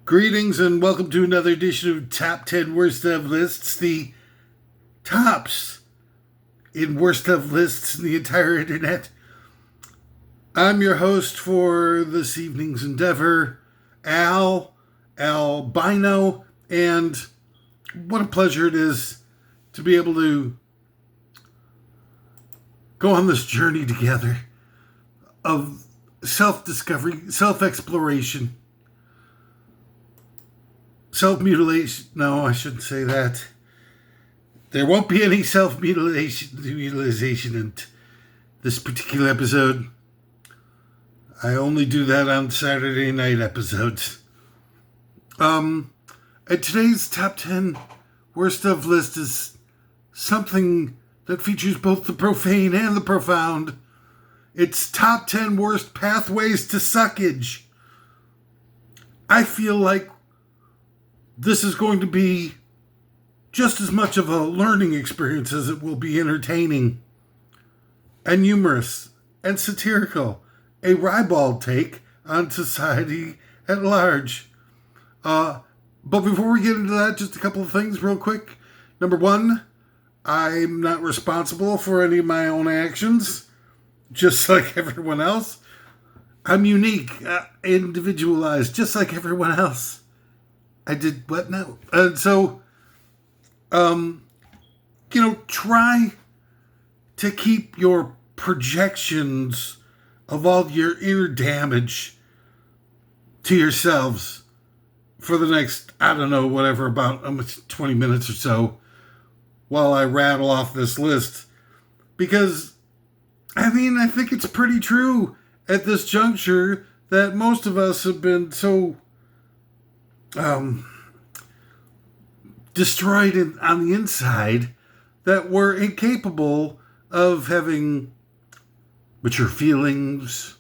Greetings and welcome to another edition of Top 10 Worst Of Lists, the tops in worst of lists in the entire internet. I'm your host for this evening's endeavor, Albino, and what a pleasure it is to be able to go on this journey together of self-discovery, self-exploration, self-mutilation. No, I shouldn't say that. There won't be any self-mutilation in this particular episode. I only do that on Saturday night episodes. And today's top 10 worst of list is something that features both the profane and the profound. It's top 10 worst pathways to suckage. I feel like this is going to be just as much of a learning experience as it will be entertaining and humorous and satirical. A ribald take on society at large. But before we get into that, just a couple of things real quick. Number one, I'm not responsible for any of my own actions, just like everyone else. I'm unique, individualized, just like everyone else. I did what? No. And so, try to keep your projections of all your inner damage to yourselves for the next, about 20 minutes or so while I rattle off this list. Because, I think it's pretty true at this juncture that most of us have been so destroyed on the inside that we're incapable of having mature feelings,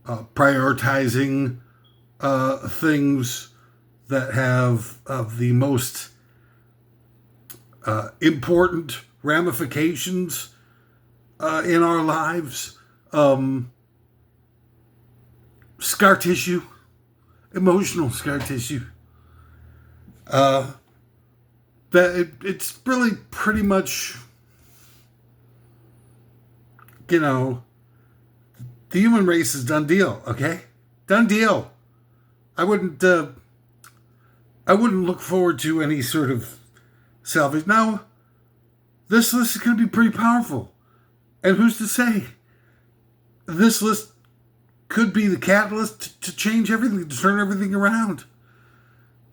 prioritizing things that have the most important ramifications in our lives. Scar tissue, emotional scar tissue. It's really pretty much, the human race is done deal, okay? Done deal. I wouldn't look forward to any sort of salvage. Now, this list is going to be pretty powerful. And who's to say? This list could be the catalyst to change everything, to turn everything around.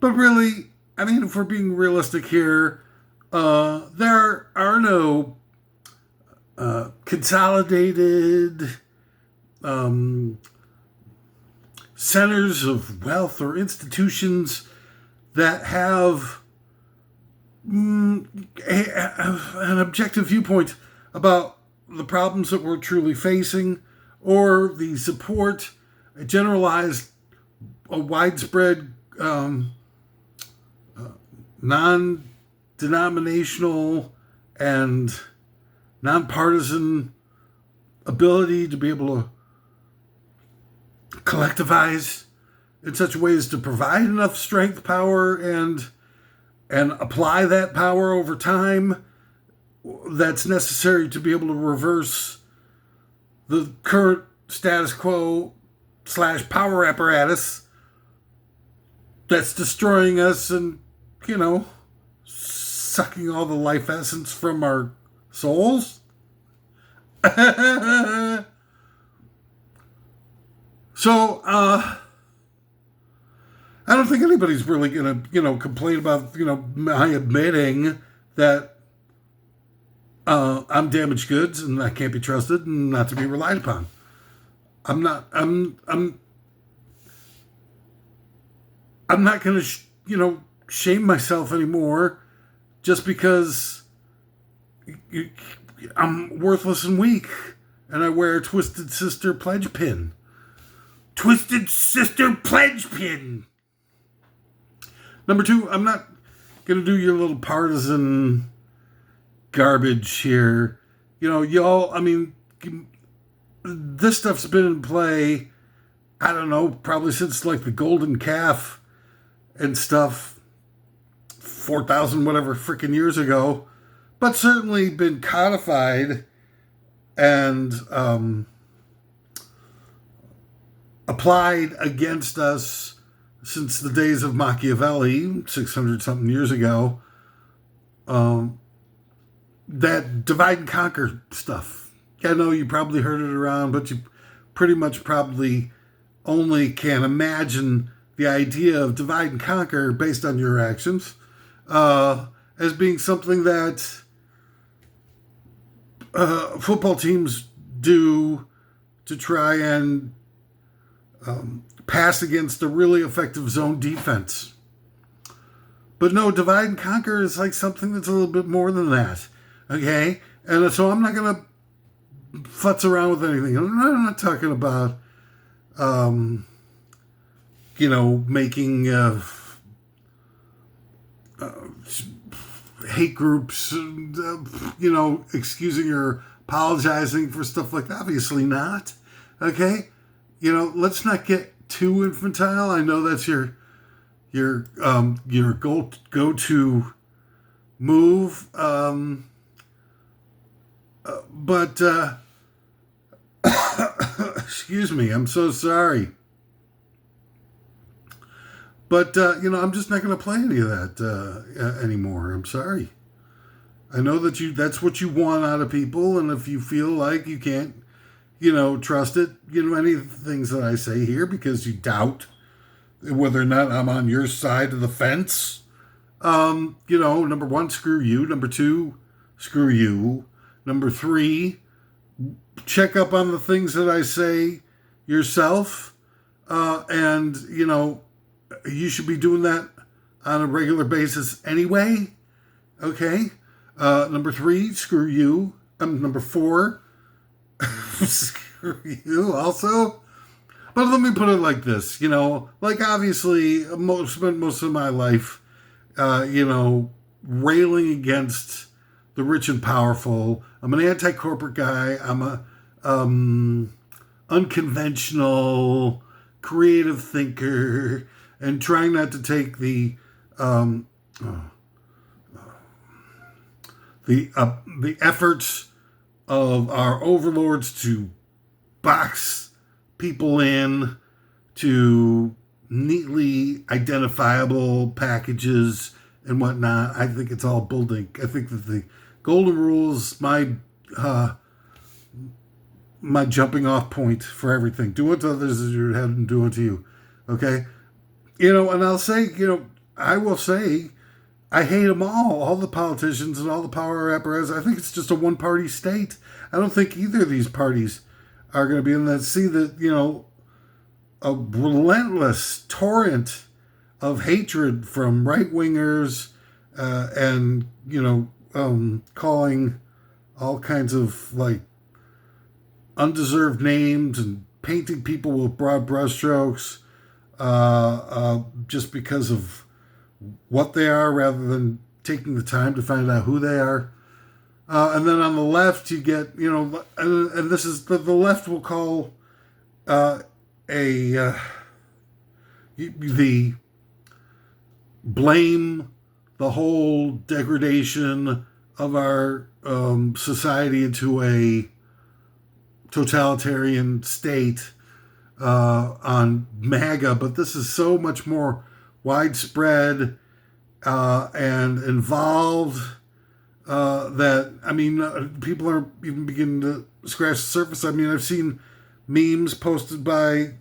But really, if we're being realistic here, there are no consolidated centers of wealth or institutions that have an objective viewpoint about the problems that we're truly facing, or the support, a widespread, non-denominational and nonpartisan ability to be able to collectivize in such ways to provide enough strength, power, and apply that power over time that's necessary to be able to reverse the current status quo / power apparatus that's destroying us and, sucking all the life essence from our souls. So, I don't think anybody's really going to, complain about, my admitting that I'm damaged goods and I can't be trusted and not to be relied upon. I'm not going to, shame myself anymore just because I'm worthless and weak and I wear a Twisted Sister pledge pin. Twisted Sister pledge pin. Number two, I'm not going to do your little partisan garbage here. Y'all, this stuff's been in play, I don't know, probably since like the Golden Calf and stuff 4,000 whatever freaking years ago, but certainly been codified and applied against us since the days of Machiavelli, 600 something years ago. That divide and conquer stuff. I know you probably heard it around, but you pretty much probably only can imagine the idea of divide and conquer based on your actions as being something that football teams do to try and pass against a really effective zone defense. But no, divide and conquer is like something that's a little bit more than that. Okay? And so I'm not going to futz around with anything. I'm not talking about, making hate groups, excusing or apologizing for stuff like that. Obviously not. Okay? Let's not get too infantile. I know that's your go-to move. But excuse me, I'm so sorry. But, I'm just not going to play any of that anymore. I'm sorry. I know that that's what you want out of people, and if you feel like you can't, trust it, any of the things that I say here because you doubt whether or not I'm on your side of the fence, number one, screw you. Number two, screw you. Number three, check up on the things that I say yourself, and, you should be doing that on a regular basis anyway. Okay. Number three, screw you. Number four, screw you also. But let me put it like this, obviously spent most of my life, railing against the rich and powerful. I'm an anti-corporate guy. I'm a unconventional, creative thinker, and trying not to take the efforts of our overlords to box people in to neatly identifiable packages and whatnot. I think it's all building. I think that the golden rules, my jumping off point for everything. Do unto others as you have them do unto you. Okay? And I'll say, I will say, I hate them all the politicians and all the power apparatus. I think it's just a one-party state. I don't think either of these parties are going to be in that. See that, a relentless torrent of hatred from right-wingers and, calling all kinds of, undeserved names and painting people with broad brushstrokes just because of what they are rather than taking the time to find out who they are. And then on the left, you get, and this is the left will call the blame the whole degradation of our society into a totalitarian state on MAGA, but this is so much more widespread and involved that, people aren't even beginning to scratch the surface. I've seen memes posted by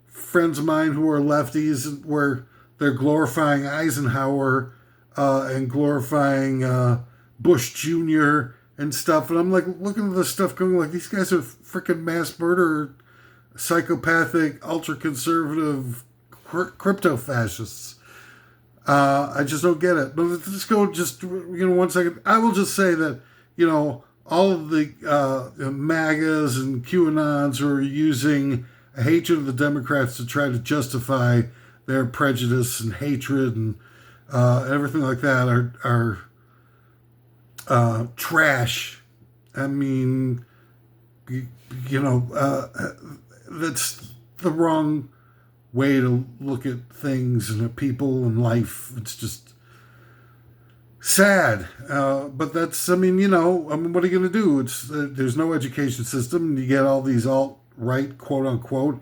friends of mine who are lefties where they're glorifying Eisenhower and glorifying Bush Jr. and stuff. And I'm looking at this stuff going these guys are freaking mass murderer, psychopathic, ultra-conservative crypto fascists. I just don't get it. But let's go 1 second. I will just say that, all of the MAGAs and QAnons who are using a hatred of the Democrats to try to justify their prejudice and hatred and everything like that are trash. That's the wrong way to look at things and at people and life. It's just sad. But that's, what are you going to do? There's no education system. You get all these alt-right, quote unquote,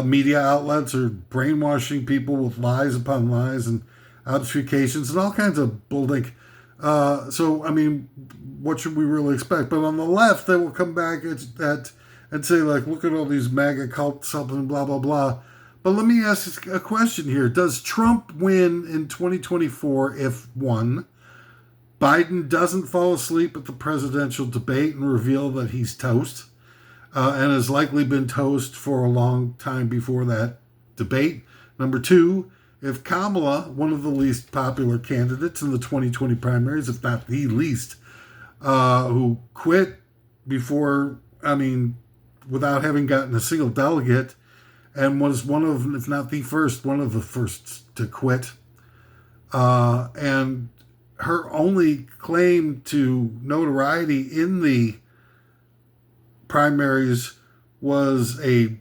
media outlets are brainwashing people with lies upon lies and obfuscations and all kinds of bullshit. What should we really expect? But on the left, they will come back and say, like, look at all these MAGA cult something, blah, blah, blah. But let me ask a question here. Does Trump win in 2024 if, one, Biden doesn't fall asleep at the presidential debate and reveal that he's toast, and has likely been toast for a long time before that debate? Number two, if Kamala, one of the least popular candidates in the 2020 primaries, if not the least, who quit before, without having gotten a single delegate, and was one of, if not the first, one of the first to quit, and her only claim to notoriety in the primaries was a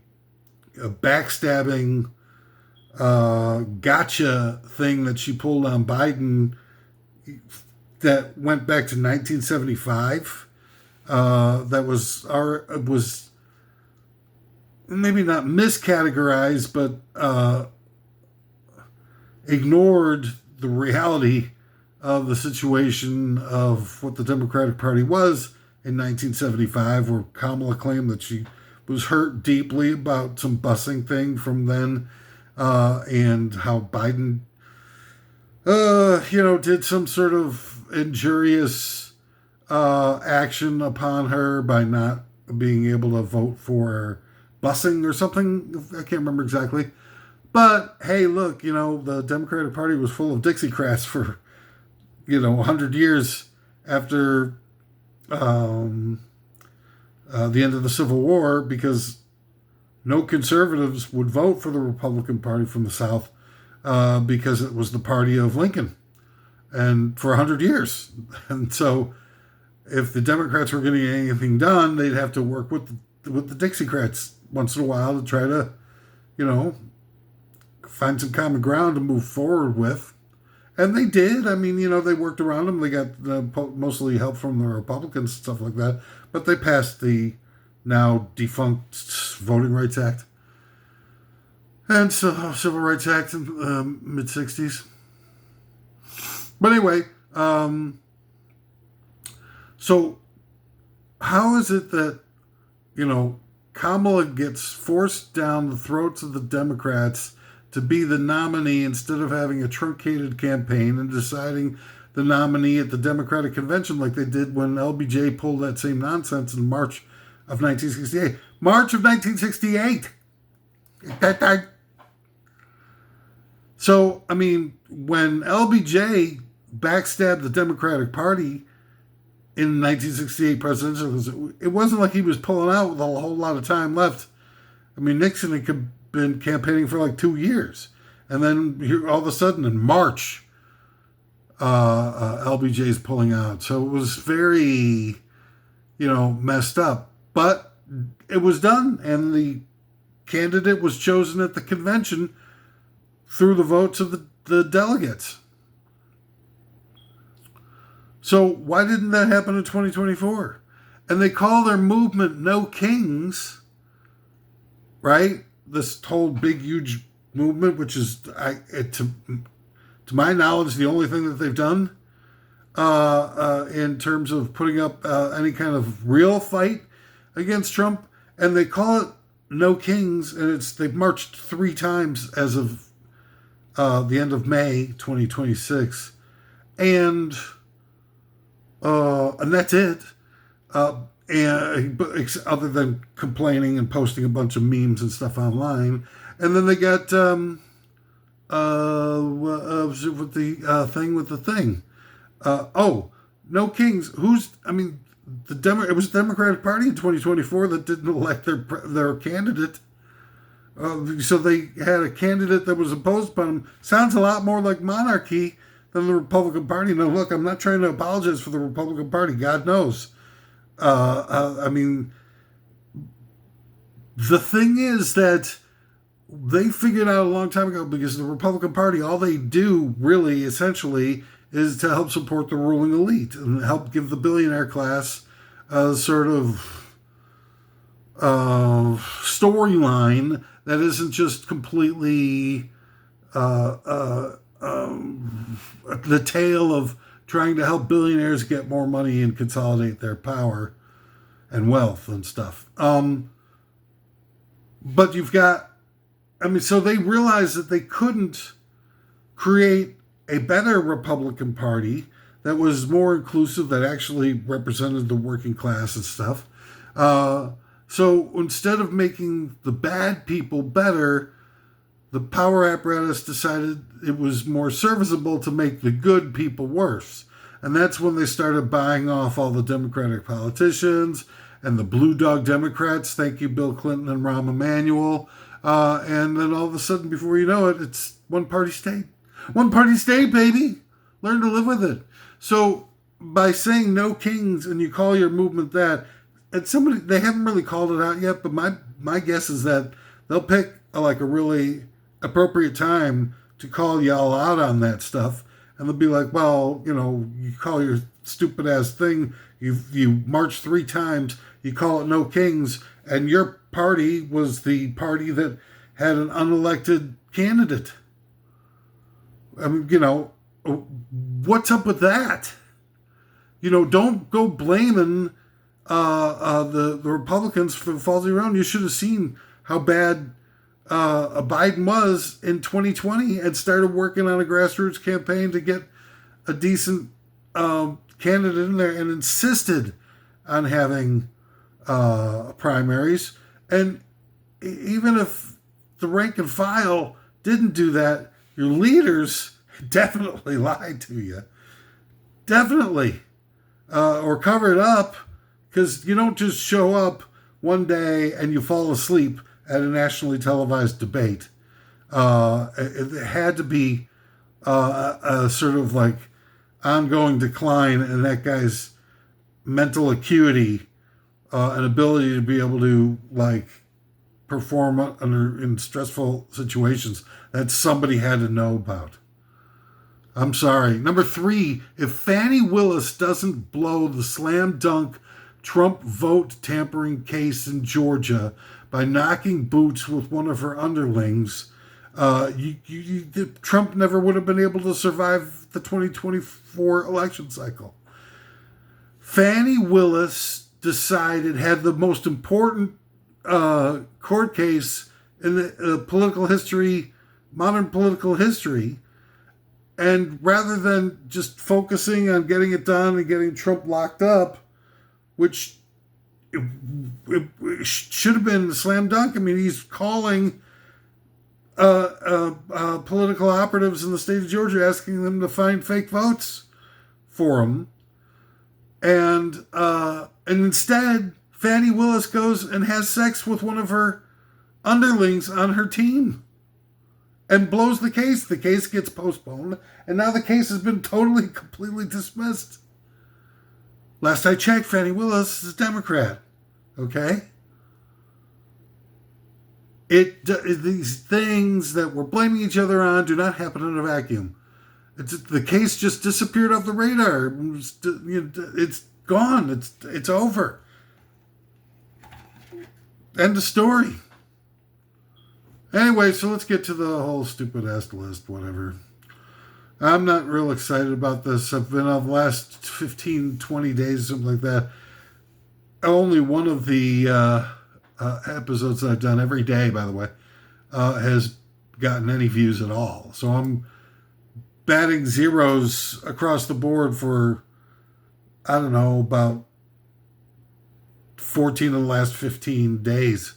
backstabbing gotcha thing that she pulled on Biden that went back to 1975. That was maybe not miscategorized, but ignored the reality of the situation of what the Democratic Party was in 1975, where Kamala claimed that she was hurt deeply about some busing thing from then, and how Biden, did some sort of injurious action upon her by not being able to vote for busing or something. I can't remember exactly. But, hey, look, the Democratic Party was full of Dixiecrats for 100 years after the end of the Civil War, because no conservatives would vote for the Republican Party from the South because it was the party of Lincoln, and for 100 years. And so if the Democrats were getting anything done, they'd have to work with the Dixiecrats once in a while to try to, find some common ground to move forward with. And they did. They worked around them. They got mostly help from the Republicans and stuff like that. But they passed the now defunct Voting Rights Act and Civil Rights Act in the mid-'60s. But anyway, so how is it that, Kamala gets forced down the throats of the Democrats to be the nominee instead of having a truncated campaign and deciding the nominee at the Democratic Convention like they did when LBJ pulled that same nonsense in March of 1968. March of 1968! So, when LBJ backstabbed the Democratic Party in 1968 presidential, it wasn't like he was pulling out with a whole lot of time left. Nixon had been campaigning for like 2 years. And then here, all of a sudden in March, LBJ's pulling out. So it was very, messed up. But it was done, and the candidate was chosen at the convention through the votes of the delegates. So why didn't that happen in 2024? And they call their movement No Kings, right? This whole big, huge movement, which is, to my knowledge, the only thing that they've done in terms of putting up any kind of real fight against Trump. And they call it No Kings, and they've marched 3 times as of the end of May 2026. And that's it. Other than complaining and posting a bunch of memes and stuff online. And then they got with the thing. No Kings. It was the Democratic Party in 2024 that didn't elect their candidate. So they had a candidate that was opposed upon them. Sounds a lot more like monarchy than the Republican Party. Now, look, I'm not trying to apologize for the Republican Party. God knows. The thing is that they figured out a long time ago, because the Republican Party, all they do really essentially is to help support the ruling elite and help give the billionaire class a sort of storyline that isn't just completely the tale of trying to help billionaires get more money and consolidate their power and wealth and stuff. But you've got, so they realized that they couldn't create a better Republican Party that was more inclusive, that actually represented the working class and stuff. So instead of making the bad people better, the power apparatus decided it was more serviceable to make the good people worse. And that's when they started buying off all the Democratic politicians and the Blue Dog Democrats. Thank you, Bill Clinton and Rahm Emanuel. And then all of a sudden, before you know it, it's one party state. One party state, baby. Learn to live with it. So by saying no kings and you call your movement that, and somebody, they haven't really called it out yet, but my guess is that they'll pick a really appropriate time to call y'all out on that stuff. And they'll be like, well, you call your stupid ass thing, you march 3 times, you call it no kings, and your party was the party that had an unelected candidate. What's up with that? Don't go blaming the Republicans for the faulty round. You should have seen how bad Biden was in 2020 and started working on a grassroots campaign to get a decent candidate in there, and insisted on having primaries. And even if the rank and file didn't do that, your leaders definitely lied to you. Definitely. Or cover it up, because you don't just show up one day and you fall asleep at a nationally televised debate. It had to be a sort of ongoing decline in that guy's mental acuity and ability to be able to perform in stressful situations that somebody had to know about. I'm sorry. Number 3, if Fani Willis doesn't blow the slam dunk Trump vote tampering case in Georgia by knocking boots with one of her underlings, Trump never would have been able to survive the 2024 election cycle. Fani Willis had the most important court case in the political history, modern political history. And rather than just focusing on getting it done and getting Trump locked up, which it should have been a slam dunk. He's calling political operatives in the state of Georgia, asking them to find fake votes for him. And instead, Fani Willis goes and has sex with one of her underlings on her team and blows the case. The case gets postponed, and now the case has been completely dismissed. Last I checked, Fani Willis is a Democrat. Okay? These things that we're blaming each other on do not happen in a vacuum. The case just disappeared off the radar. It's gone. It's over. End of story. Anyway, so let's get to the whole stupid ass list, whatever. I'm not real excited about this. I've been on the last 15, 20 days, something like that. Only one of the episodes that I've done every day, by the way, has gotten any views at all. So I'm batting zeros across the board for, I don't know, about 14 of the last 15 days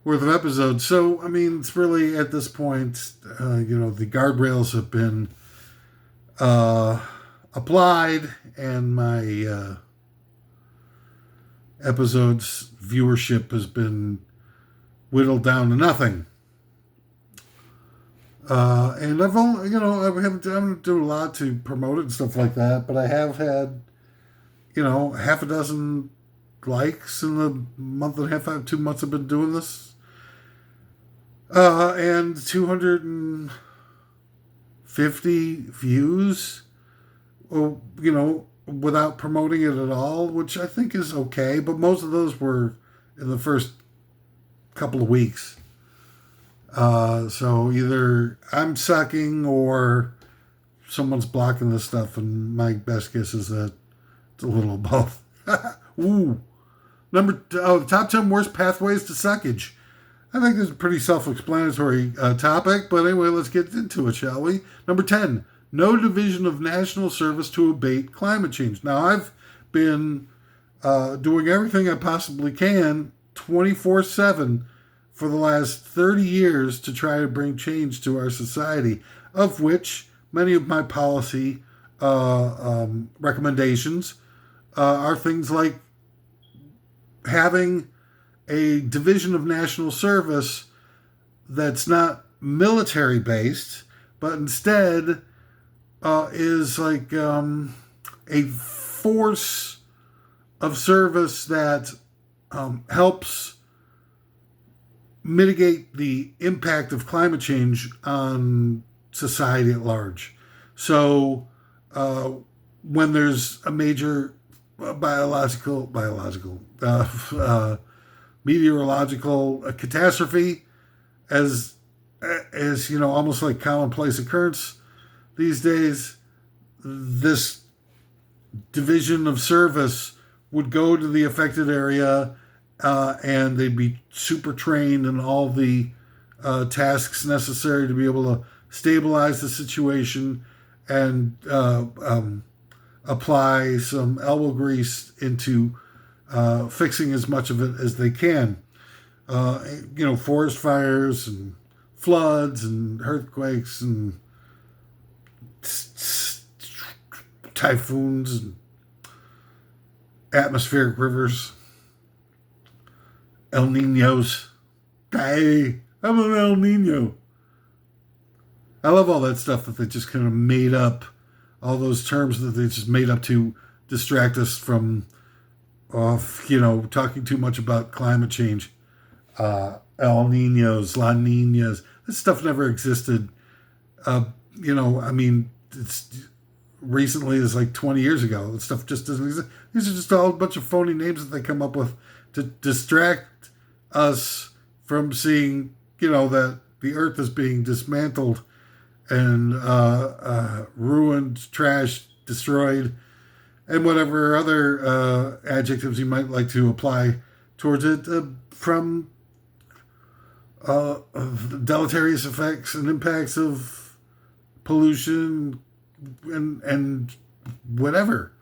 worth of episodes. So, it's really, at this point, the guardrails have been applied, and my episodes viewership has been whittled down to nothing. And I've only, I haven't done a lot to promote it and stuff like that, but I have had, half a dozen likes in the month and a half, 2 months I've been doing this. and 250 views, without promoting it at all, which I think is okay. But most of those were in the first couple of weeks. So either I'm sucking or someone's blocking this stuff, and my best guess is that it's a little of both. Ooh. The top 10 worst pathways to suckage. I think this is a pretty self-explanatory topic, but anyway, let's get into it, shall we? Number 10, no division of national service to abate climate change. Now, I've been doing everything I possibly can 24/7 for the last 30 years to try to bring change to our society, of which many of my policy recommendations are things like having a division of national service that's not military based, but instead is like a force of service that helps mitigate the impact of climate change on society at large. So when there's a major meteorological catastrophe, as almost like commonplace occurrence these days, this division of service would go to the affected area, and they'd be super trained in all the tasks necessary to be able to stabilize the situation and apply some elbow grease into fixing as much of it as they can. Forest fires and floods and earthquakes and typhoons and atmospheric rivers, El Niños. Hey, I'm an El Niño. I love all that stuff that they just kind of made up, all those terms that they just made up to distract us from talking too much about climate change. El Niños, La Niñas. This stuff never existed. It's recently is like 20 years ago. This stuff just doesn't exist. These are just all a bunch of phony names that they come up with to distract us from seeing, that the earth is being dismantled and ruined, trashed, destroyed, and whatever other adjectives you might like to apply towards it, from the deleterious effects and impacts of pollution and whatever,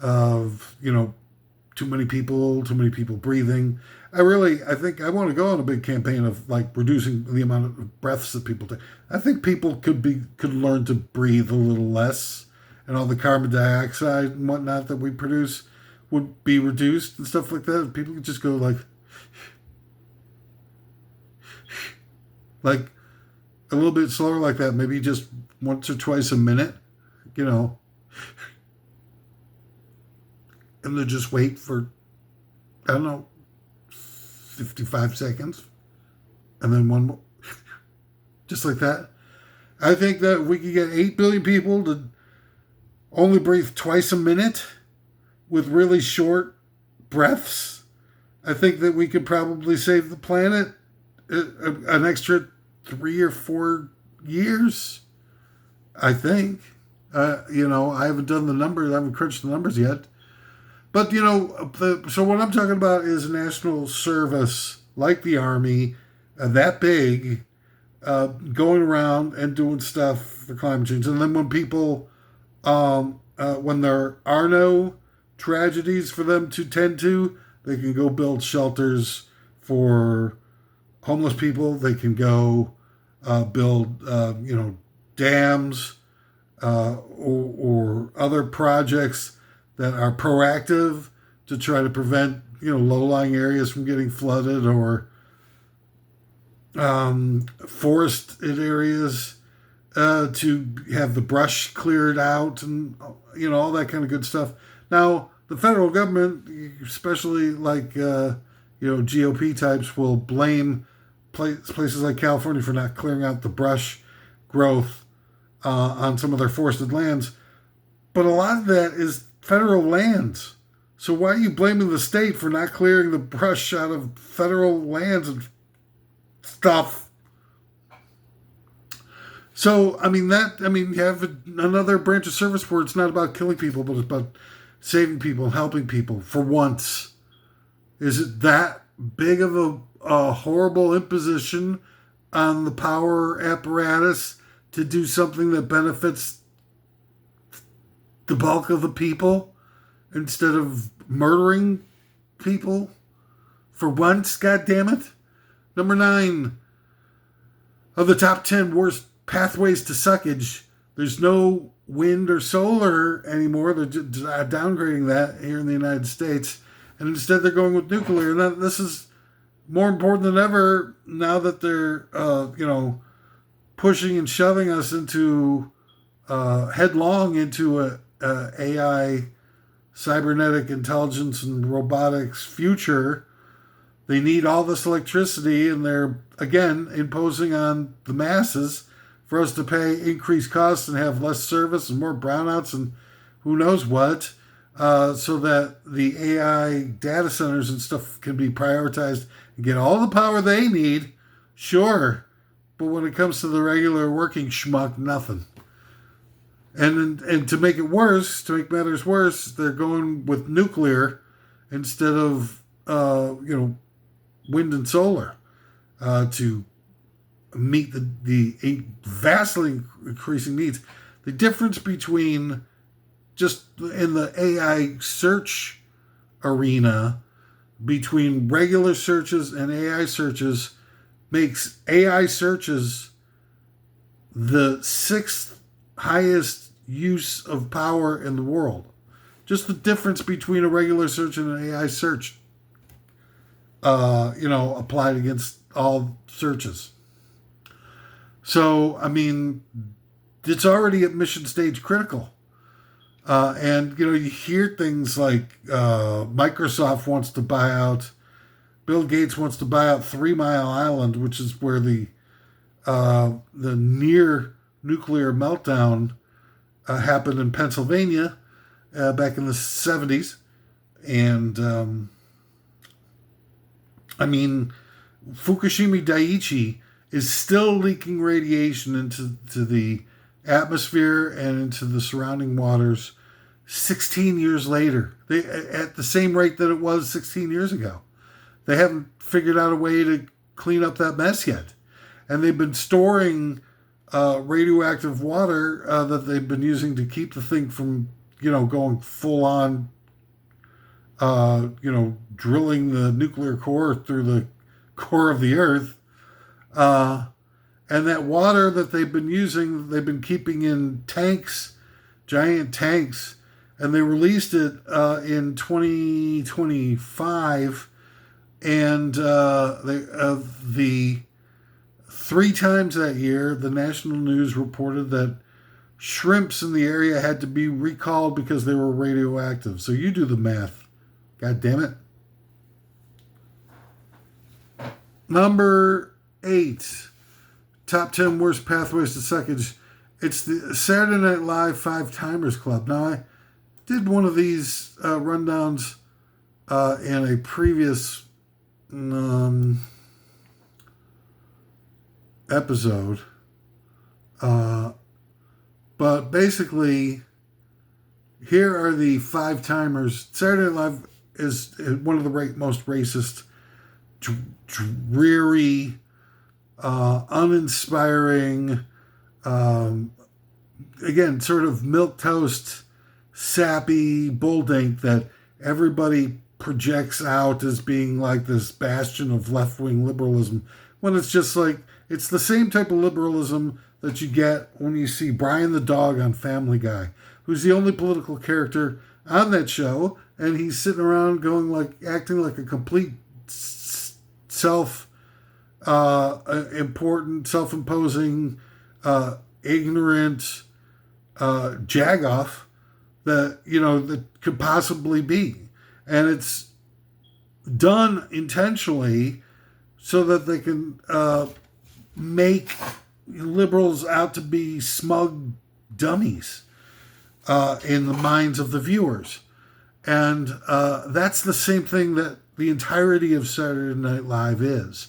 of too many people breathing. I think I want to go on a big campaign of like reducing the amount of breaths that people take. I think people could learn to breathe a little less, and all the carbon dioxide and whatnot that we produce would be reduced and stuff like that. People could just go like a little bit slower like that, maybe just once or twice a minute, and then just wait for, I don't know, 55 seconds, and then one more, just like that. I think that we could get 8 billion people to only breathe twice a minute with really short breaths. I think that we could probably save the planet an extra 3 or 4 years. I think. I haven't done the numbers. I haven't crunched the numbers yet. But, so what I'm talking about is national service, like the Army, that big, going around and doing stuff for climate change. And then when people, when there are no tragedies for them to tend to, they can go build shelters for homeless people. They can go build, dams or other projects that are proactive to try to prevent, low-lying areas from getting flooded, or forested areas to have the brush cleared out, and all that kind of good stuff. Now, the federal government, especially like GOP types, will blame places like California for not clearing out the brush growth on some of their forested lands. But a lot of that is federal lands. So why are you blaming the state for not clearing the brush out of federal lands and stuff? So, you have another branch of service where it's not about killing people, but it's about saving people and helping people for once. Is it that big of a horrible imposition on the power apparatus to do something that benefits the bulk of the people instead of murdering people for once? God damn it. Number 9 of the top 10 worst pathways to suckage. There's no wind or solar anymore. They're downgrading that here in the United States, and instead they're going with nuclear. And this is more important than ever now that they're pushing and shoving us into headlong into a AI, cybernetic intelligence and robotics future. They need all this electricity, and they're again imposing on the masses for us to pay increased costs and have less service and more brownouts and who knows what, so that the AI data centers and stuff can be prioritized and get all the power they need. Sure, but when it comes to the regular working schmuck, nothing. And to make it worse, to make matters worse, they're going with nuclear instead of wind and solar to meet the vastly increasing needs. The difference between just in the AI search arena between regular searches and AI searches makes AI searches the 6th highest use of power in the world. Just the difference between a regular search and an AI search, applied against all searches. So, it's already at mission stage critical. And you hear things like Microsoft wants to buy out, Bill Gates wants to buy out 3 Mile Island, which is where the near nuclear meltdown happened in Pennsylvania back in the 70s. And, Fukushima Daiichi is still leaking radiation into the atmosphere and into the surrounding waters 16 years later. At the same rate that it was 16 years ago. They haven't figured out a way to clean up that mess yet. And they've been storing radioactive water that they've been using to keep the thing from, going full on, drilling the nuclear core through the core of the earth. And that water that they've been using, they've been keeping in tanks, giant tanks, and they released it in 2025. And the 3 times that year, the national news reported that shrimps in the area had to be recalled because they were radioactive. So you do the math. God damn it. Number 8. Top 10 worst pathways to suckage. It's the Saturday Night Live 5 Timers Club. Now, I did one of these rundowns in a previous episode. But basically, here are the 5 timers. Saturday Night Live is one of the most racist, dreary, uninspiring, again, sort of milquetoast, sappy bulldink that everybody projects out as being like this bastion of left-wing liberalism, when it's just like, it's the same type of liberalism that you get when you see Brian the dog on Family Guy, who's the only political character on that show, and he's sitting around acting like a complete important, self-imposing, ignorant jagoff that could possibly be. And it's done intentionally so that they can make liberals out to be smug dummies in the minds of the viewers. And that's the same thing that the entirety of Saturday Night Live is.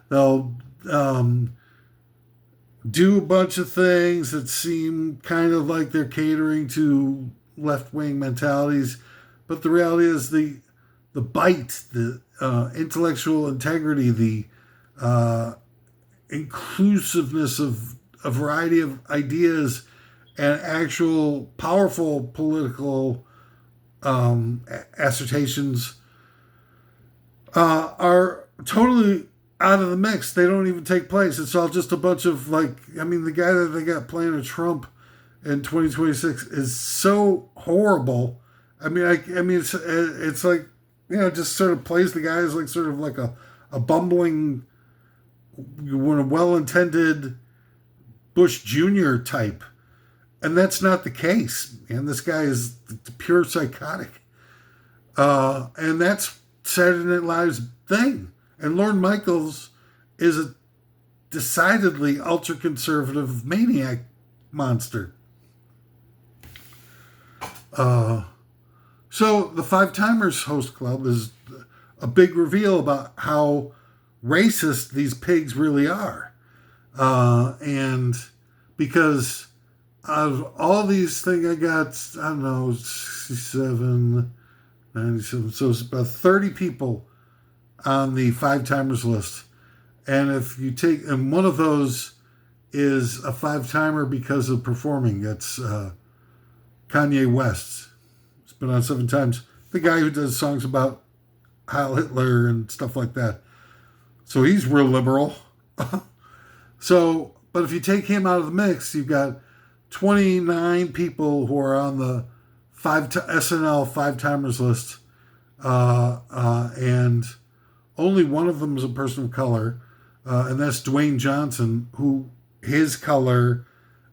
They'll do a bunch of things that seem kind of like they're catering to left-wing mentalities, but the reality is the bite, the intellectual integrity, the inclusiveness of a variety of ideas and actual powerful political assertions are totally out of the mix. They don't even take place. It's all just a bunch of the guy that they got playing a Trump in 2026 is so horrible. It's like, just sort of plays the guy as like sort of like a bumbling, well-intended Bush Jr. type. And that's not the case. And this guy is pure psychotic. And that's Saturday Night Live's thing. And Lorne Michaels is a decidedly ultra-conservative maniac monster. So the Five Timers Host Club is a big reveal about how racist these pigs really are. And because out of all these things, I got, 67, 97, so it's about 30 people on the Five Timers list. And if you take, and one of those is a five-timer because of performing. That's Kanye West. It's been on 7 times. The guy who does songs about Heil Hitler and stuff like that. So he's real liberal. But if you take him out of the mix, you've got 29 people who are on the SNL Five Timers list. And only one of them is a person of color. And that's Dwayne Johnson, who his color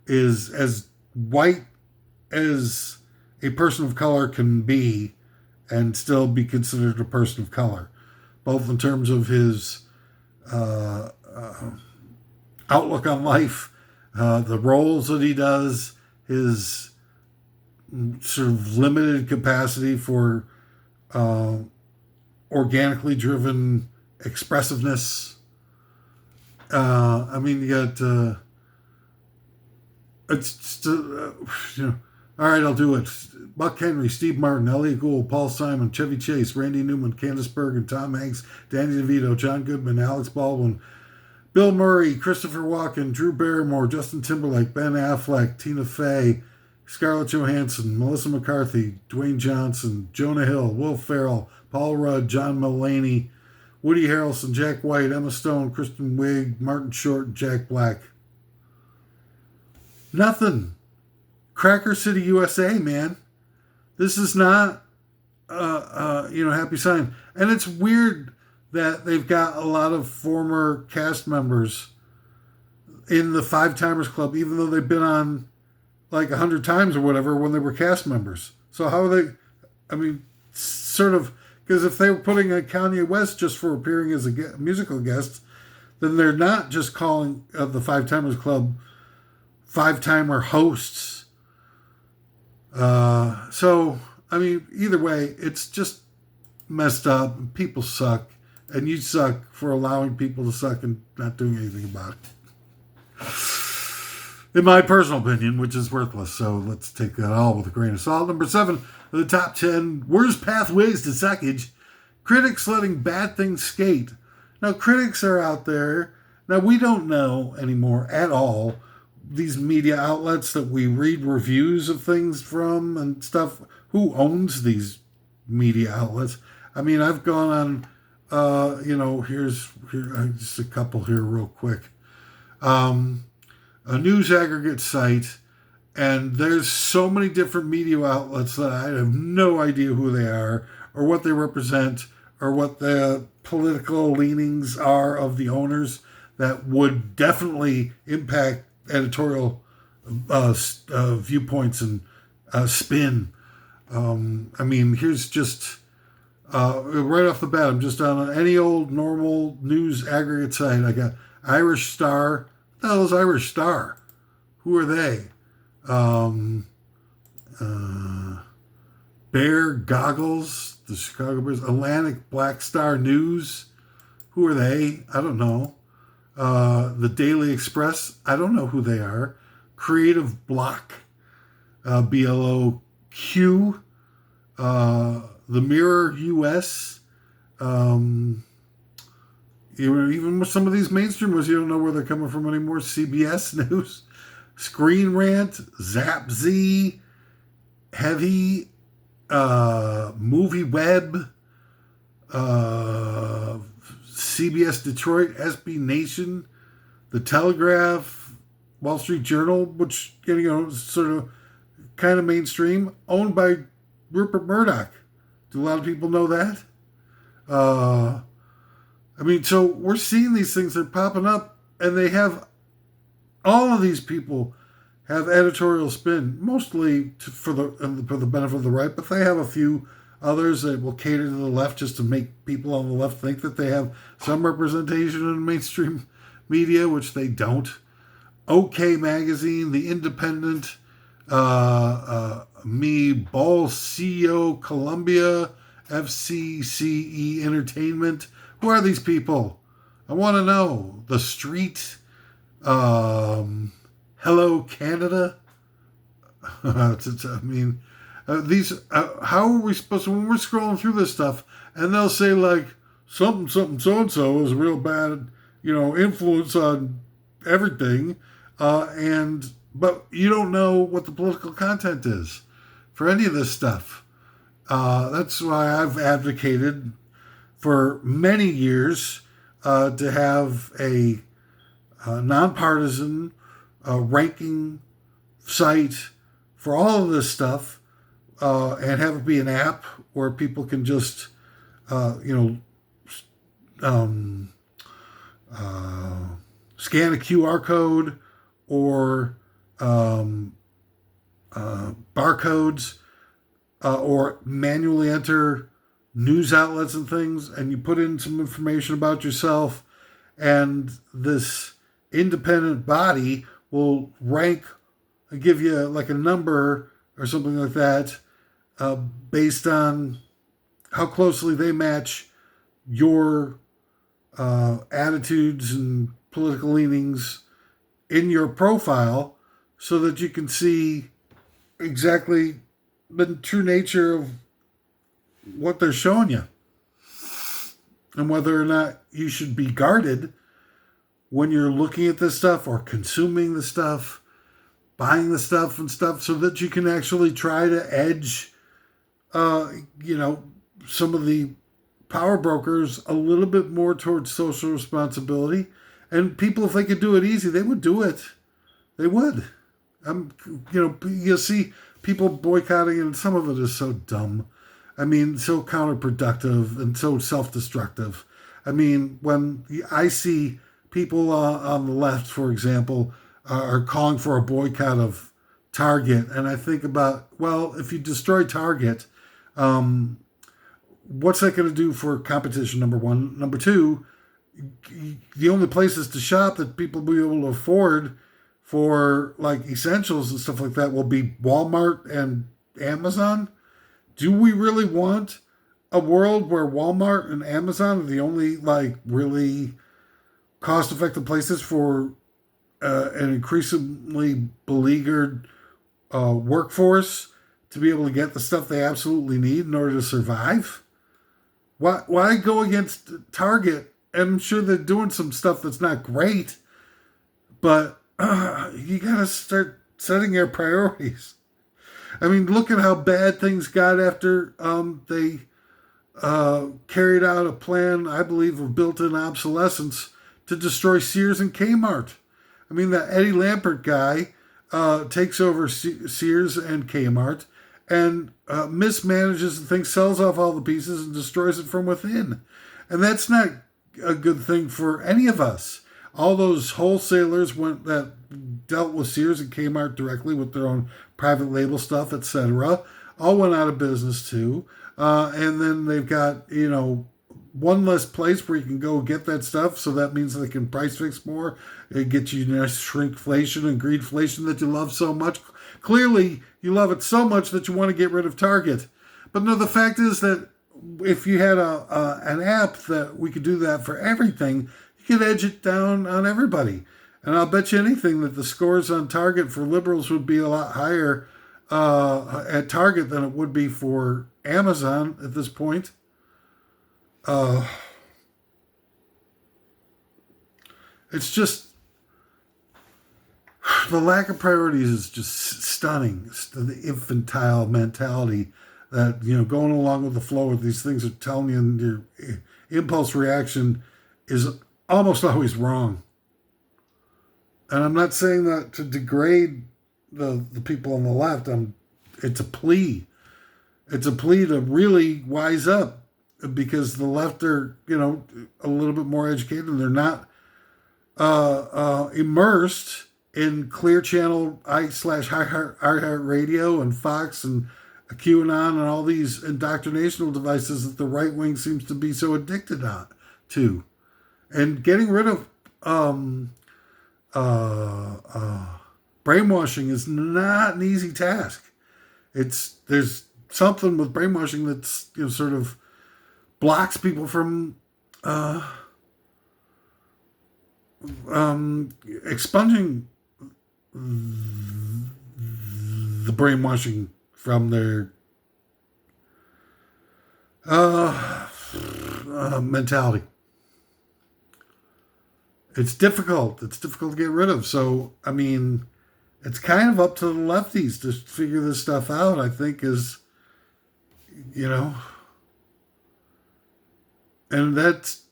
is as white as a person of color can be and still be considered a person of color, both in terms of his outlook on life, the roles that he does, his sort of limited capacity for organically driven expressiveness. You got all right, I'll do it. Buck Henry, Steve Martin, Elliot Gould, Paul Simon, Chevy Chase, Randy Newman, Candace Bergen, Tom Hanks, Danny DeVito, John Goodman, Alex Baldwin, Bill Murray, Christopher Walken, Drew Barrymore, Justin Timberlake, Ben Affleck, Tina Fey, Scarlett Johansson, Melissa McCarthy, Dwayne Johnson, Jonah Hill, Will Ferrell, Paul Rudd, John Mulaney, Woody Harrelson, Jack White, Emma Stone, Kristen Wiig, Martin Short, and Jack Black. Nothing. Cracker City, USA, man. This is not, happy sign. And it's weird that they've got a lot of former cast members in the Five Timers Club, even though they've been on like 100 times or whatever when they were cast members. So how are they, because if they were putting a Kanye West just for appearing as a musical guest, then they're not just calling the Five Timers Club five-timer hosts. Either way, it's just messed up. And people suck. And you suck for allowing people to suck and not doing anything about it. In my personal opinion, which is worthless. So let's take that all with a grain of salt. Number 7 of the top 10 worst pathways to suckage. Critics letting bad things skate. Now, critics are out there. Now, we don't know anymore at all. These media outlets that we read reviews of things from and stuff, who owns these media outlets? I've gone on, here's just a couple here real quick. A news aggregate site, and there's so many different media outlets that I have no idea who they are or what they represent or what the political leanings are of the owners that would definitely impact editorial viewpoints and spin. Here's just Right off the bat, I'm just on any old normal news aggregate site. I got Irish Star. What the hell is Irish Star? Who are they? Um, Bear Goggles, the Chicago Bears, Atlantic Black Star News. Who are they? I don't know. The Daily Express. I don't know who they are. Creative Block, BLOQ. The Mirror US. Even with some of these mainstream ones, you don't know where they're coming from anymore. CBS News, Screen Rant, Zap Z, Heavy, Movie Web, CBS Detroit, SB Nation, The Telegraph, Wall Street Journal, which, is sort of kind of mainstream, owned by Rupert Murdoch. Do a lot of people know that? So we're seeing these things, they're popping up, and they have, all of these people have editorial spin, mostly for the benefit of the right, but they have a few others that will cater to the left just to make people on the left think that they have some representation in mainstream media, which they don't. OK Magazine, The Independent, Ball CEO, Columbia, FCCE Entertainment. Who are these people? I want to know. The Street, Hello Canada. These. How are we supposed to, when we're scrolling through this stuff, and they'll say like something so and so is a real bad, influence on everything, but you don't know what the political content is for any of this stuff. That's why I've advocated for many years to have a nonpartisan ranking site for all of this stuff, and have it be an app where people can just, scan a QR code or barcodes, or manually enter news outlets and things, and you put in some information about yourself, and this independent body will rank and give you like a number or something like that, based on how closely they match your attitudes and political leanings in your profile, so that you can see exactly the true nature of what they're showing you, and whether or not you should be guarded when you're looking at this stuff or consuming the stuff, buying the stuff and stuff, so that you can actually try to edge, some of the power brokers a little bit more towards social responsibility. And people, if they could do it easy, they would do it. They would. You'll see people boycotting, and some of it is so dumb. So counterproductive and so self-destructive. When I see people on the left, for example, are calling for a boycott of Target, and I think about, well, if you destroy Target, what's that going to do for competition, number one? Number two, the only places to shop that people will be able to afford for like essentials and stuff like that will be Walmart and Amazon. Do we really want a world where Walmart and Amazon are the only like really cost-effective places for an increasingly beleaguered workforce to be able to get the stuff they absolutely need in order to survive? Why go against Target? I'm sure they're doing some stuff that's not great, but you gotta start setting your priorities. Look at how bad things got after they carried out a plan, I believe, of built-in obsolescence to destroy Sears and Kmart. That Eddie Lampert guy takes over Sears and Kmart and mismanages the thing, sells off all the pieces, and destroys it from within. And that's not a good thing for any of us. All those wholesalers that dealt with Sears and Kmart directly with their own private label stuff, etc., all went out of business too. And then they've got, one less place where you can go get that stuff. So that means they can price fix more. It gets you nice shrinkflation and greedflation that you love so much. Clearly, you love it so much that you want to get rid of Target. But no, the fact is that if you had an app that we could do that for everything, you could edge it down on everybody. And I'll bet you anything that the scores on Target for liberals would be a lot higher at Target than it would be for Amazon at this point. It's just, the lack of priorities is just stunning. It's the infantile mentality that, going along with the flow of these things are telling you, and your impulse reaction is almost always wrong. And I'm not saying that to degrade the people on the left. It's a plea. It's a plea to really wise up, because the left are, a little bit more educated, and they're not immersed in Clear Channel /iHeart Radio and Fox and QAnon and all these indoctrinational devices that the right wing seems to be so addicted to. And getting rid of brainwashing is not an easy task. There's something with brainwashing that's, sort of blocks people from expunging the brainwashing from their mentality. It's difficult. It's difficult to get rid of. So, it's kind of up to the lefties to figure this stuff out, I think, and that's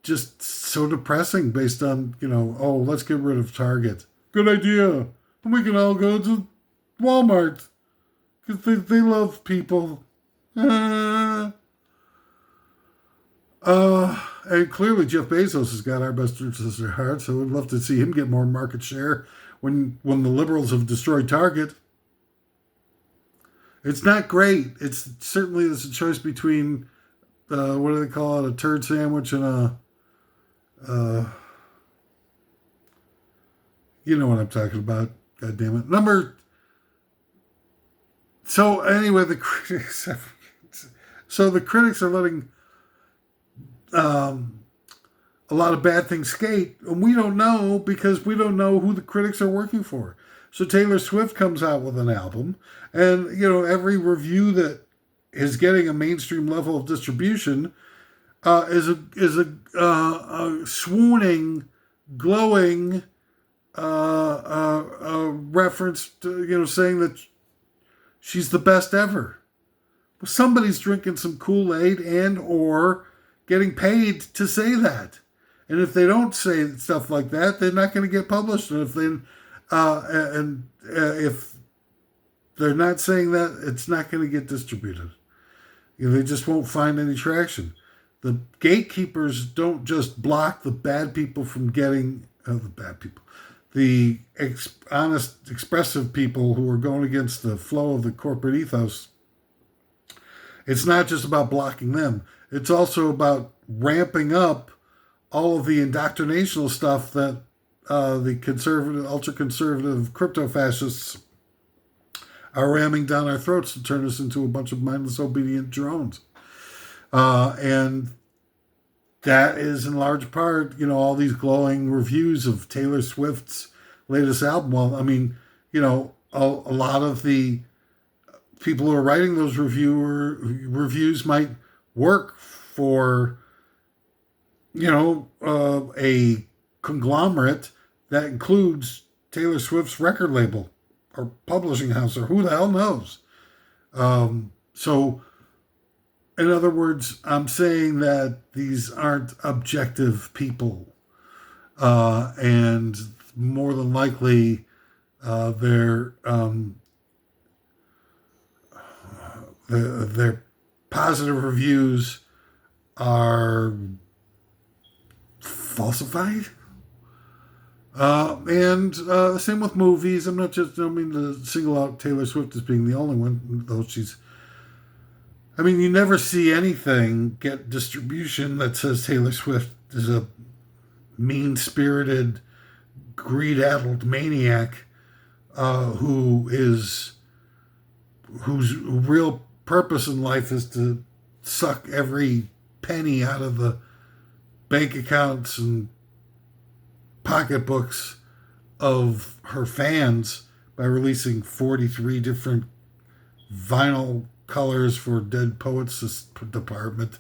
just so depressing based on, let's get rid of Target. Good idea. And we can all go to Walmart because they love people. And clearly Jeff Bezos has got our best interests at heart, so we'd love to see him get more market share when the liberals have destroyed Target. It's not great. It's a choice between, what do they call it, a turd sandwich and a, you know what I'm talking about. God damn it. So anyway, the critics are letting a lot of bad things skate, and we don't know because we don't know who the critics are working for. So Taylor Swift comes out with an album, and every review that is getting a mainstream level of distribution is a swooning, glowing reference to saying that she's the best ever. Well, somebody's drinking some Kool-Aid and or getting paid to say that. And if they don't say stuff like that, they're not going to get published. And if they're not saying that, it's not going to get distributed. They just won't find any traction. The gatekeepers don't just block the bad people from getting the honest, expressive people who are going against the flow of the corporate ethos. It's not just about blocking them. It's also about ramping up all of the indoctrinational stuff that the conservative, ultra-conservative crypto fascists are ramming down our throats to turn us into a bunch of mindless, obedient drones. And that is in large part, all these glowing reviews of Taylor Swift's latest album. Well, a lot of the people who are writing those reviews might work for, a conglomerate that includes Taylor Swift's record label or publishing house or who the hell knows. So, in other words, I'm saying that these aren't objective people. And more than likely, their positive reviews are falsified. And same with movies. I don't mean to single out Taylor Swift as being the only one, though you never see anything get distribution that says Taylor Swift is a mean spirited, greed addled maniac whose real purpose in life is to suck every penny out of the bank accounts and pocketbooks of her fans by releasing 43 different vinyl colors for Dead Poets Department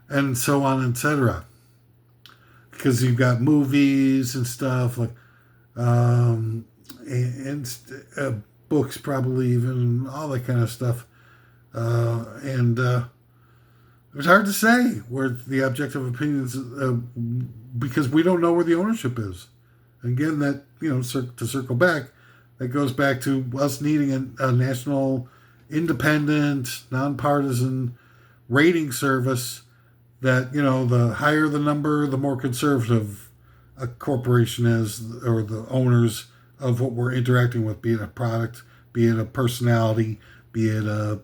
and so on, etc. Because you've got movies and stuff like books, probably even all that kind of stuff, and it's hard to say where the objective opinions, because we don't know where the ownership is. Again, that to circle back, that goes back to us needing a national, independent, nonpartisan rating service. That the higher the number, the more conservative a corporation is, or the owners of what we're interacting with, be it a product, be it a personality, be it a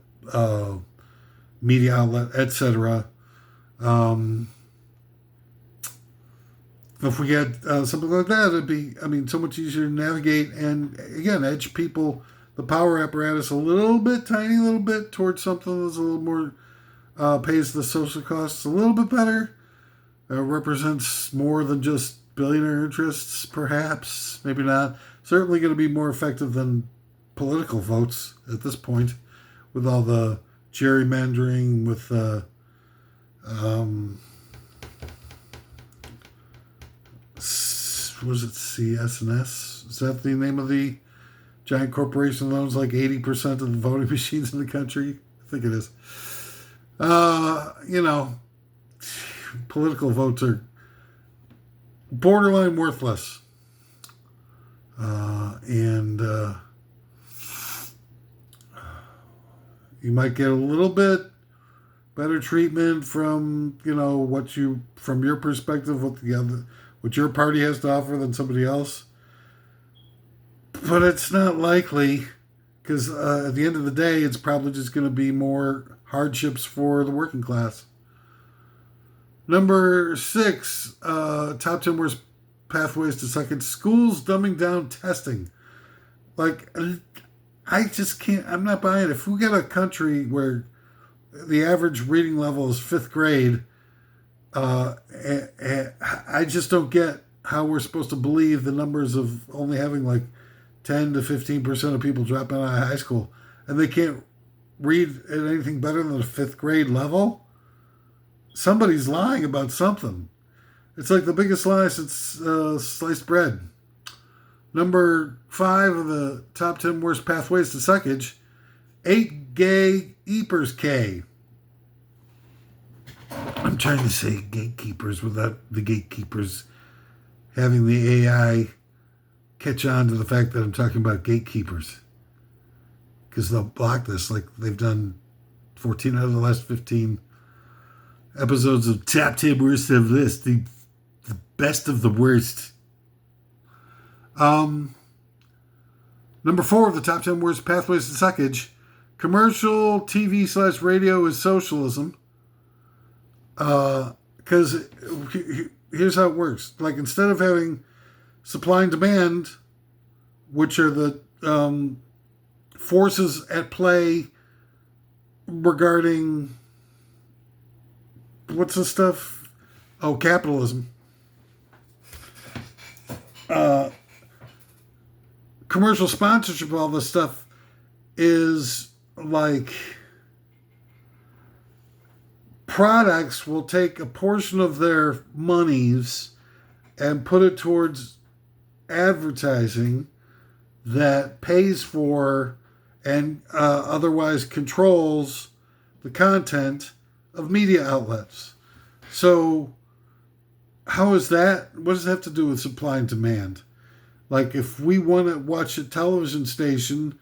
media outlet, etc. If we had something like that, it'd be, so much easier to navigate and, again, edge people, the power apparatus, tiny little bit towards something that's a little more, pays the social costs a little bit better, represents more than just billionaire interests, perhaps, maybe not. Certainly going to be more effective than political votes at this point, with all the gerrymandering, with was it CS&S? Is that the name of the giant corporation that owns like 80% of the voting machines in the country? I think it is. Political votes are borderline worthless. And you might get a little bit better treatment from, from your perspective, what your party has to offer than somebody else. But it's not likely, because at the end of the day, it's probably just going to be more hardships for the working class. Number 6, top 10 worst pathways to suckage. Schools dumbing down testing. I just can't, I'm not buying it. If we got a country where the average reading level is 5th grade, I just don't get how we're supposed to believe the numbers of only having 10 to 15% of people dropping out of high school, and they can't read at anything better than a 5th grade level. Somebody's lying about something. It's like the biggest lie since sliced bread. Number 5 of the top 10 worst pathways to suckage. 8 gay eepers K. I'm trying to say gatekeepers without the gatekeepers having the AI catch on to the fact that I'm talking about gatekeepers. Because they'll block this like they've done 14 out of the last 15 episodes of Top 10 Worst of List. The best of the worst. Number 4 of the top 10 worst pathways to suckage. Commercial TV/radio is socialism. Because here's how it works. Instead of having supply and demand, which are the forces at play regarding, what's the stuff? Oh, capitalism. Commercial sponsorship, all this stuff is products will take a portion of their monies and put it towards advertising that pays for and otherwise controls the content of media outlets. So how is that? What does that have to do with supply and demand? If we want to watch a television station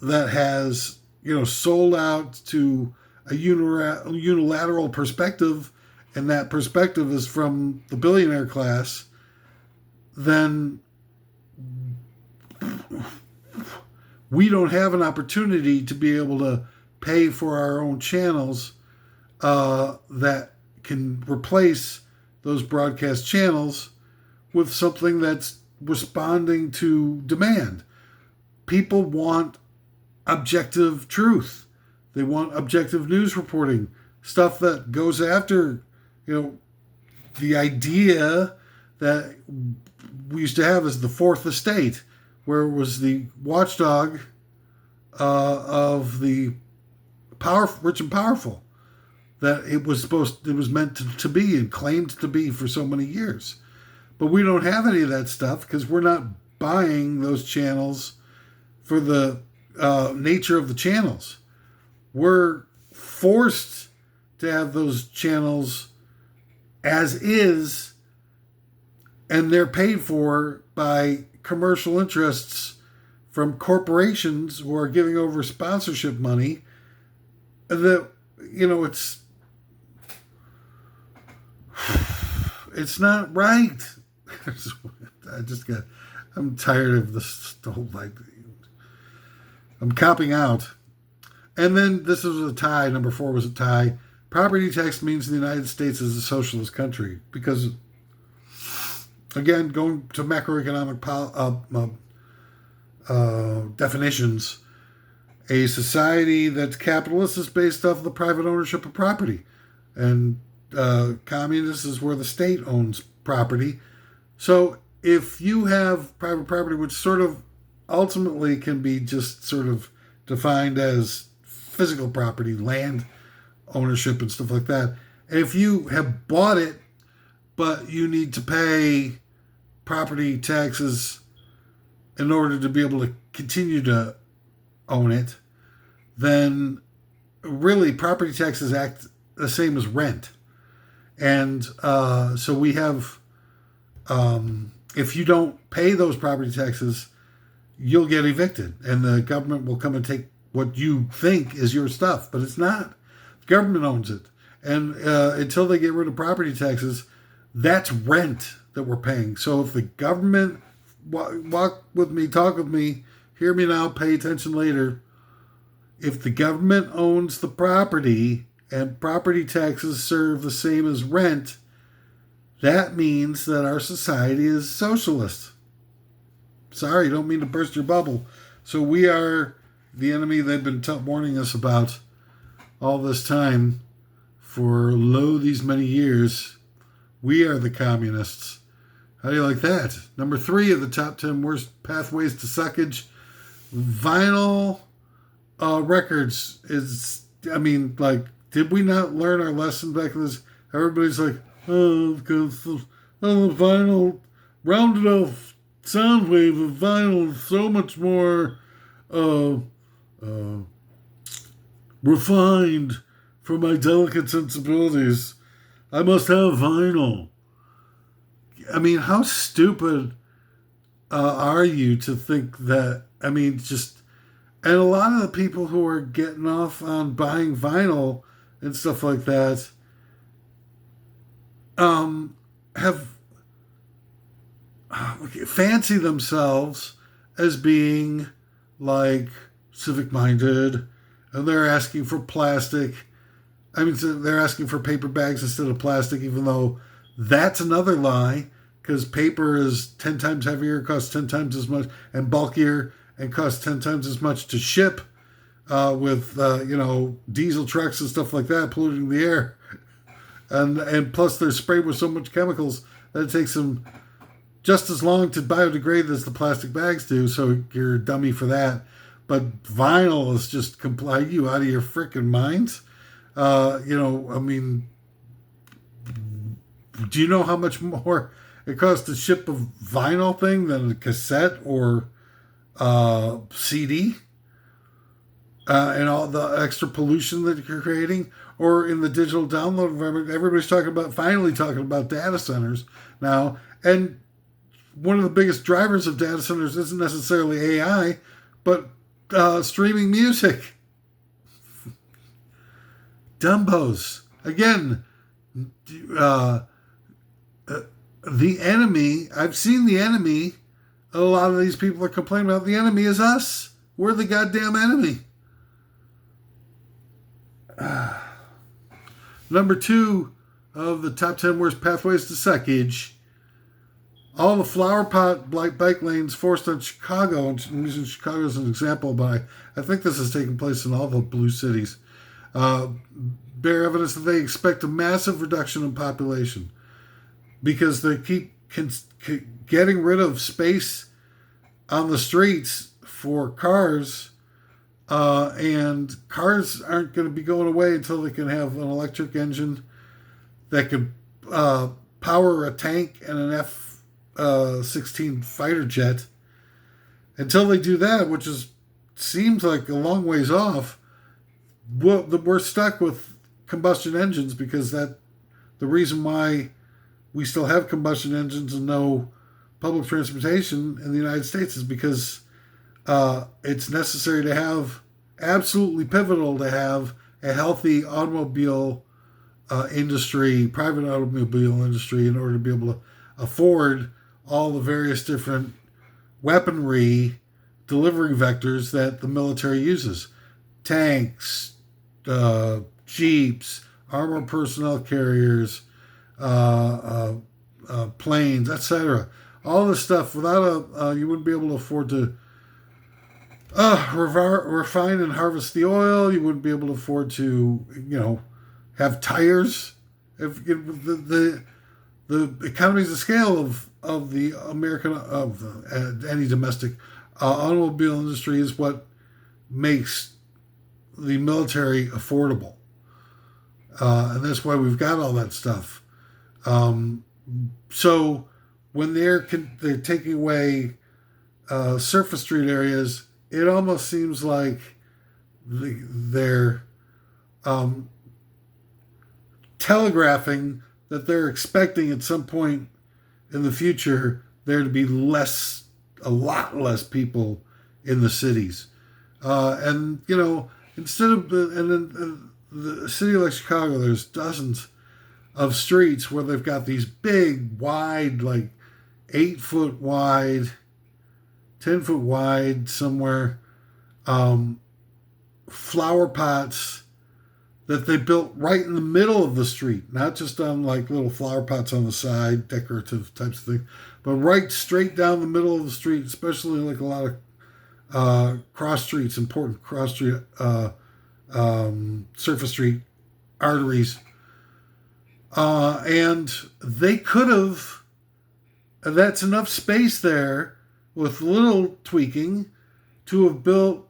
that has, sold out to a unilateral perspective, and that perspective is from the billionaire class, then we don't have an opportunity to be able to pay for our own channels that can replace those broadcast channels with something that's responding to demand. People want objective truth. They want objective news reporting, stuff that goes after, the idea that we used to have as the fourth estate, where it was the watchdog of the rich and powerful, that it was meant to be and claimed to be for so many years. But we don't have any of that stuff because we're not buying those channels for the nature of the channels. We're forced to have those channels as is, and they're paid for by commercial interests from corporations who are giving over sponsorship money. That, it's not right. I'm tired of this whole, I'm copping out. And then this was a tie. Number 4 was a tie. Property tax means the United States is a socialist country because, again, going to macroeconomic definitions, a society that's capitalist is based off of the private ownership of property. And communist is where the state owns property. So if you have private property, which sort of ultimately can be just sort of defined as physical property, land ownership and stuff like that. And if you have bought it, but you need to pay property taxes in order to be able to continue to own it, then really property taxes act the same as rent. And so we have, if you don't pay those property taxes, you'll get evicted and the government will come and take what you think is your stuff, but it's not. The government owns it. And until they get rid of property taxes, that's rent that we're paying. So if the government, walk with me, talk with me, hear me now, pay attention later. If the government owns the property and property taxes serve the same as rent, that means that our society is socialist. Sorry, don't mean to burst your bubble. So we are the enemy they've been warning us about all this time for these many years. We are the communists. How do you like that? Number 3 of the top 10 worst pathways to suckage. Vinyl records is, did we not learn our lesson back in this? Everybody's like, because the vinyl, rounded off sound wave of vinyl is so much more refined for my delicate sensibilities. I must have vinyl. How stupid are you to think that? And a lot of the people who are getting off on buying vinyl and stuff like that have fancy themselves as being like civic minded, and they're asking for plastic. They're asking for paper bags instead of plastic, even though that's another lie, because paper is 10 times heavier, costs 10 times as much, and bulkier, and costs 10 times as much to ship with diesel trucks and stuff like that, polluting the air. And plus they're sprayed with so much chemicals that it takes them just as long to biodegrade as the plastic bags do, so you're a dummy for that. But vinyl is just are you out of your freaking minds? Do you know how much more it costs to ship a vinyl thing than a cassette or CD? And all the extra pollution that you're creating? Or in the digital download environment, everybody's finally talking about data centers now. And one of the biggest drivers of data centers isn't necessarily AI, but streaming music. Dumbos. Again, the enemy, I've seen the enemy. A lot of these people are complaining about the enemy is us. We're the goddamn enemy. Number 2 of the top 10 worst pathways to suckage. All the flower pot bike lanes forced on Chicago, and I'm using Chicago as an example, but I think this has taken place in all the blue cities, bear evidence that they expect a massive reduction in population because they keep getting rid of space on the streets for cars, and cars aren't going to be going away until they can have an electric engine that could power a tank and an F-16 fighter jet. Until they do that, which seems like a long ways off, we're stuck with combustion engines because the reason why we still have combustion engines and no public transportation in the United States is because it's necessary to have, absolutely pivotal to have a healthy automobile industry, private automobile industry, in order to be able to afford all the various different weaponry delivery vectors that the military uses. Tanks, jeeps, armored personnel carriers, planes, etc. All this stuff, without you wouldn't be able to afford to refine and harvest the oil. You wouldn't be able to afford to, have tires. If the economies of scale of the American any domestic automobile industry is what makes the military affordable, and that's why we've got all that stuff. So when they're taking away surface street areas, it almost seems like they're telegraphing that they're expecting at some point in the future there to be a lot less people in the cities. And instead of the city like Chicago, there's dozens of streets where they've got these big, wide, like 8-foot wide, 10-foot wide somewhere, flower pots that they built right in the middle of the street, not just on like little flower pots on the side, decorative types of things, but right straight down the middle of the street, especially like a lot of cross streets, important cross street, surface street arteries. And they could have, that's enough space there with little tweaking to have built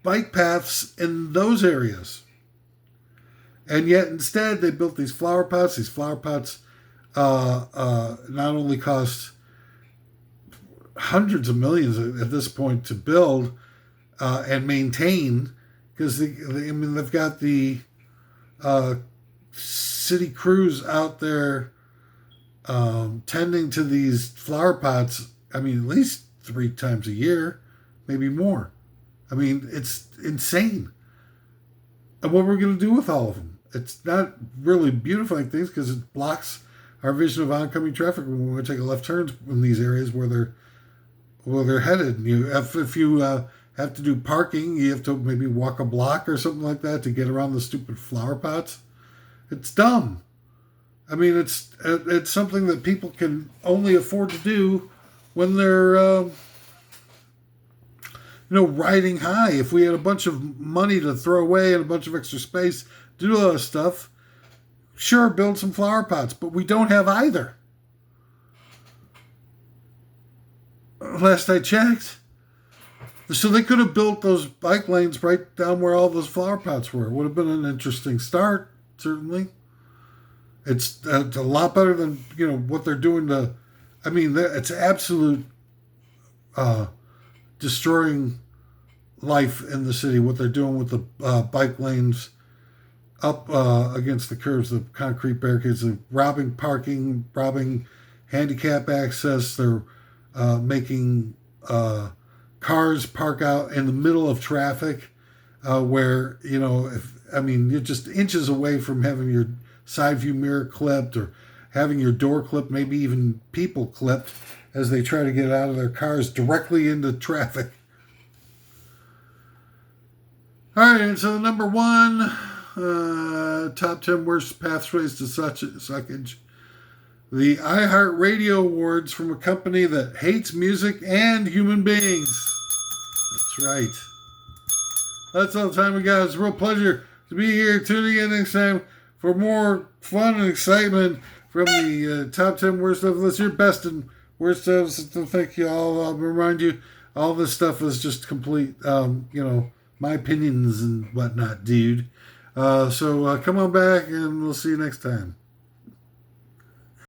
bike paths in those areas. And yet instead they built these flower pots. These flower pots not only cost hundreds of millions at this point to build and maintain, because they've got the city crews out there tending to these flower pots, at least 3 times a year, maybe more. It's insane. And what we're going to do with all of them? It's not really beautifying things because it blocks our vision of oncoming traffic when we take a left turn in these areas where they're headed. If you have to do parking, you have to maybe walk a block or something like that to get around the stupid flower pots. It's dumb. It's something that people can only afford to do when they're riding high. If we had a bunch of money to throw away and a bunch of extra space, do a lot of stuff, sure, build some flower pots, but we don't have either. Last I checked. So they could have built those bike lanes right down where all those flower pots were. It would have been an interesting start, certainly. It's a lot better than, what they're doing to, it's absolute destroying life in the city, what they're doing with the bike lanes up against the curbs, the concrete barricades, they're robbing parking, robbing handicap access. They're making cars park out in the middle of traffic where, you're just inches away from having your side view mirror clipped, or having your door clipped, maybe even people clipped as they try to get out of their cars directly into traffic. All right, and so the number one top 10 worst pathways to suckage. The iHeartRadio Awards from a company that hates music and human beings. That's right. That's all the time we got. It's a real pleasure to be here. Tuning in next time for more fun and excitement from the top 10 worst of this. Your best and worst of. So thank you all. I'll remind you, all this stuff is just complete, my opinions and whatnot, dude. So come on back and we'll see you next time.